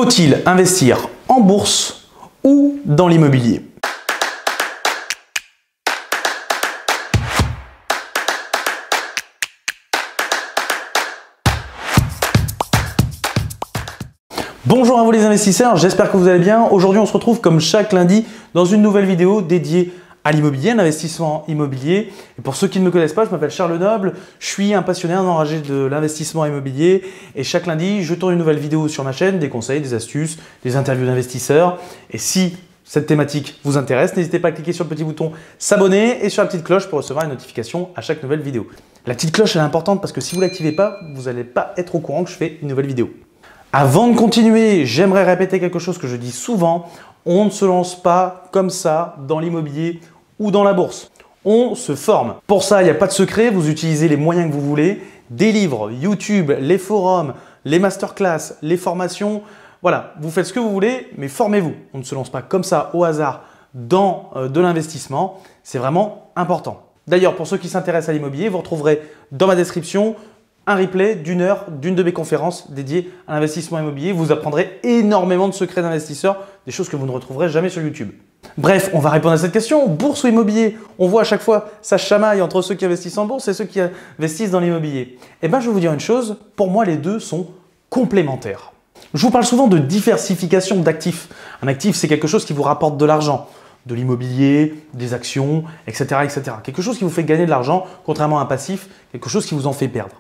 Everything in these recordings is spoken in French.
Faut-il investir en bourse ou dans l'immobilier? Bonjour à vous les investisseurs, j'espère que vous allez bien. Aujourd'hui, on se retrouve comme chaque lundi dans une nouvelle vidéo dédiée à l'immobilier, l'investissement immobilier. Et pour ceux qui ne me connaissent pas, je m'appelle Charles Noble, je suis un passionné, un enragé de l'investissement immobilier. Et chaque lundi, je tourne une nouvelle vidéo sur ma chaîne, des conseils, des astuces, des interviews d'investisseurs. Et si cette thématique vous intéresse, n'hésitez pas à cliquer sur le petit bouton s'abonner et sur la petite cloche pour recevoir une notification à chaque nouvelle vidéo. La petite cloche, elle est importante parce que si vous ne l'activez pas, vous n'allez pas être au courant que je fais une nouvelle vidéo. Avant de continuer, j'aimerais répéter quelque chose que je dis souvent. On ne se lance pas comme ça dans l'immobilier ou dans la bourse. On se forme. Pour ça, il n'y a pas de secret. Vous utilisez les moyens que vous voulez. Des livres, YouTube, les forums, les masterclass, les formations. Voilà, vous faites ce que vous voulez, mais formez-vous. On ne se lance pas comme ça au hasard dans de l'investissement. C'est vraiment important. D'ailleurs, pour ceux qui s'intéressent à l'immobilier, vous retrouverez dans ma description un replay d'une heure d'une de mes conférences dédiées à l'investissement immobilier. Vous apprendrez énormément de secrets d'investisseurs, des choses que vous ne retrouverez jamais sur YouTube. Bref, on va répondre à cette question. Bourse ou immobilier? On voit à chaque fois, ça chamaille entre ceux qui investissent en bourse et ceux qui investissent dans l'immobilier. Eh bien, je vais vous dire une chose, pour moi, les deux sont complémentaires. Je vous parle souvent de diversification d'actifs. Un actif, c'est quelque chose qui vous rapporte de l'argent, de l'immobilier, des actions, etc., etc. Quelque chose qui vous fait gagner de l'argent, contrairement à un passif, quelque chose qui vous en fait perdre.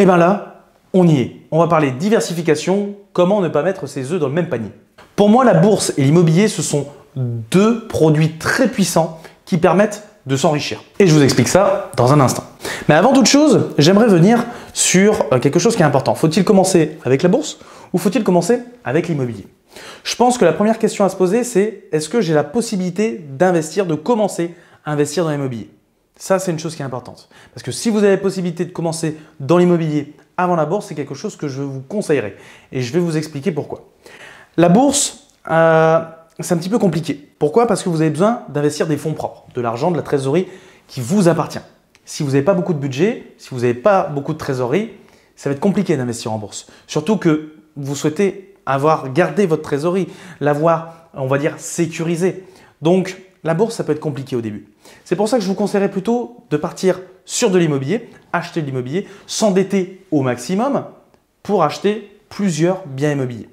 Et bien là, on y est. On va parler diversification, comment ne pas mettre ses œufs dans le même panier. Pour moi, la bourse et l'immobilier, ce sont deux produits très puissants qui permettent de s'enrichir. Et je vous explique ça dans un instant. Mais avant toute chose, j'aimerais venir sur quelque chose qui est important. Faut-il commencer avec la bourse ou faut-il commencer avec l'immobilier? Je pense que la première question à se poser, c'est est-ce que j'ai la possibilité d'investir, de commencer à investir dans l'immobilier? Ça, c'est une chose qui est importante. Parce que si vous avez la possibilité de commencer dans l'immobilier avant la bourse, c'est quelque chose que je vous conseillerais. Et je vais vous expliquer pourquoi. La bourse, c'est un petit peu compliqué. Pourquoi? Parce que vous avez besoin d'investir des fonds propres, de l'argent, de la trésorerie qui vous appartient. Si vous n'avez pas beaucoup de budget, si vous n'avez pas beaucoup de trésorerie, ça va être compliqué d'investir en bourse. Surtout que vous souhaitez avoir gardé votre trésorerie, l'avoir, on va dire, sécurisée. Donc, la bourse, ça peut être compliqué au début. C'est pour ça que je vous conseillerais plutôt de partir sur de l'immobilier, acheter de l'immobilier, s'endetter au maximum pour acheter plusieurs biens immobiliers.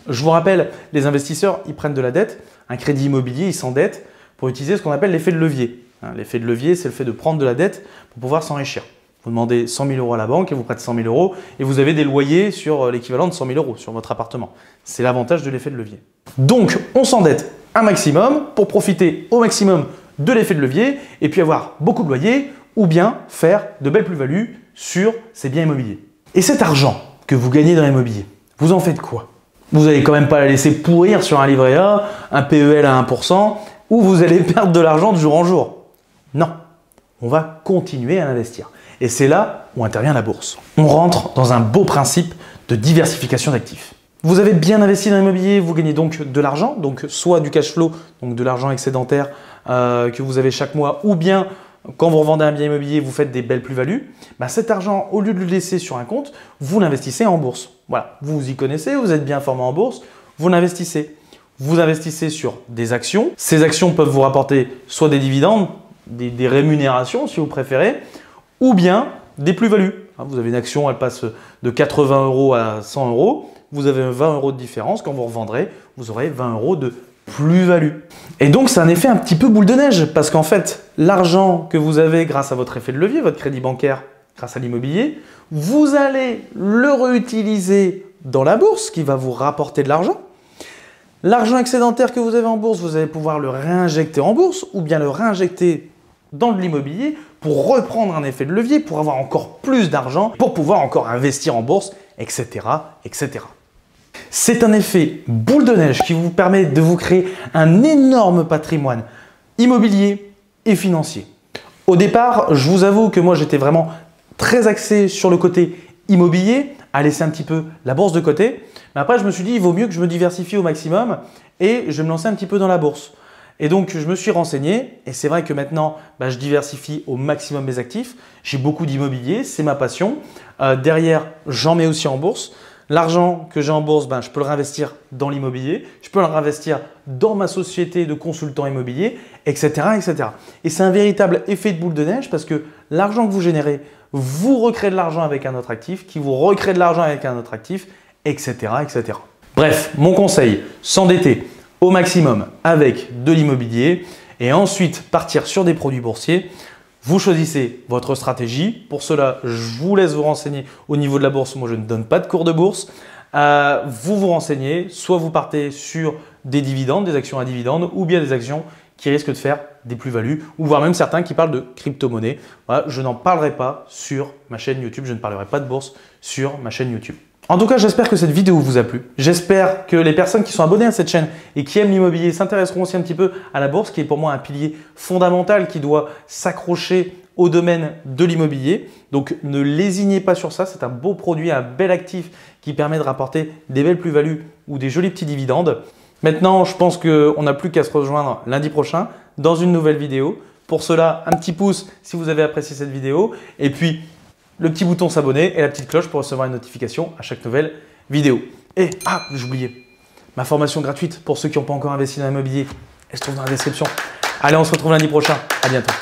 Je vous rappelle, les investisseurs, ils prennent de la dette, un crédit immobilier, ils s'endettent pour utiliser ce qu'on appelle l'effet de levier. L'effet de levier, c'est le fait de prendre de la dette pour pouvoir s'enrichir. Vous demandez 100 000 euros à la banque et vous prête 100 000 euros et vous avez des loyers sur l'équivalent de 100 000 euros sur votre appartement. C'est l'avantage de l'effet de levier. Donc, on s'endette un maximum pour profiter au maximum de l'effet de levier et puis avoir beaucoup de loyers ou bien faire de belles plus-values sur ces biens immobiliers. Et cet argent que vous gagnez dans l'immobilier, vous en faites quoi? Vous n'allez quand même pas la laisser pourrir sur un livret A, un PEL à 1% ou vous allez perdre de l'argent de jour en jour. Non, on va continuer à investir. Et c'est là où intervient la bourse. On rentre dans un beau principe de diversification d'actifs. Vous avez bien investi dans l'immobilier, vous gagnez donc de l'argent, donc soit du cash flow, donc de l'argent excédentaire que vous avez chaque mois, ou bien quand vous revendez un bien immobilier, vous faites des belles plus-values. Cet argent, au lieu de le laisser sur un compte, vous l'investissez en bourse. Voilà, vous vous y connaissez, vous êtes bien formé en bourse, vous l'investissez. Vous investissez sur des actions. Ces actions peuvent vous rapporter soit des dividendes, des rémunérations si vous préférez, ou bien des plus-values. Vous avez une action, elle passe de 80 euros à 100 euros. Vous avez 20 euros de différence. Quand vous revendrez, vous aurez 20 euros de plus-value. Et donc, c'est un effet un petit peu boule de neige parce qu'en fait, l'argent que vous avez grâce à votre effet de levier, votre crédit bancaire, grâce à l'immobilier, vous allez le réutiliser dans la bourse qui va vous rapporter de l'argent. L'argent excédentaire que vous avez en bourse, vous allez pouvoir le réinjecter en bourse ou bien le réinjecter dans de l'immobilier pour reprendre un effet de levier, pour avoir encore plus d'argent, pour pouvoir encore investir en bourse, etc., etc. C'est un effet boule de neige qui vous permet de vous créer un énorme patrimoine immobilier et financier. Au départ, je vous avoue que moi, j'étais vraiment très axé sur le côté immobilier, à laisser un petit peu la bourse de côté. Mais après, je me suis dit, il vaut mieux que je me diversifie au maximum et je vais me lancer un petit peu dans la bourse. Et donc, je me suis renseigné et c'est vrai que maintenant, je diversifie au maximum mes actifs. J'ai beaucoup d'immobilier, c'est ma passion. Derrière, j'en mets aussi en bourse. L'argent que j'ai en bourse, ben, je peux le réinvestir dans l'immobilier, je peux le réinvestir dans ma société de consultant immobilier, etc. etc. Et c'est un véritable effet de boule de neige parce que l'argent que vous générez, vous recréez de l'argent avec un autre actif, qui vous recrée de l'argent avec un autre actif, etc. etc. Bref, mon conseil, s'endetter au maximum avec de l'immobilier et ensuite partir sur des produits boursiers. Vous choisissez votre stratégie. Pour cela, je vous laisse vous renseigner au niveau de la bourse. Moi, je ne donne pas de cours de bourse. Vous vous renseignez, soit vous partez sur des dividendes, des actions à dividendes ou bien des actions qui risquent de faire des plus-values ou voire même certains qui parlent de crypto-monnaie. Voilà, je n'en parlerai pas sur ma chaîne YouTube. Je ne parlerai pas de bourse sur ma chaîne YouTube. En tout cas, j'espère que cette vidéo vous a plu. J'espère que les personnes qui sont abonnées à cette chaîne et qui aiment l'immobilier s'intéresseront aussi un petit peu à la bourse, qui est pour moi un pilier fondamental qui doit s'accrocher au domaine de l'immobilier. Donc, ne lésinez pas sur ça. C'est un beau produit, un bel actif qui permet de rapporter des belles plus-values ou des jolis petits dividendes. Maintenant, je pense qu'on n'a plus qu'à se rejoindre lundi prochain dans une nouvelle vidéo. Pour cela, un petit pouce si vous avez apprécié cette vidéo. Et puis, le petit bouton s'abonner et la petite cloche pour recevoir une notification à chaque nouvelle vidéo. Et, j'oubliais, ma formation gratuite pour ceux qui n'ont pas encore investi dans l'immobilier, elle se trouve dans la description. Allez, on se retrouve lundi prochain. À bientôt.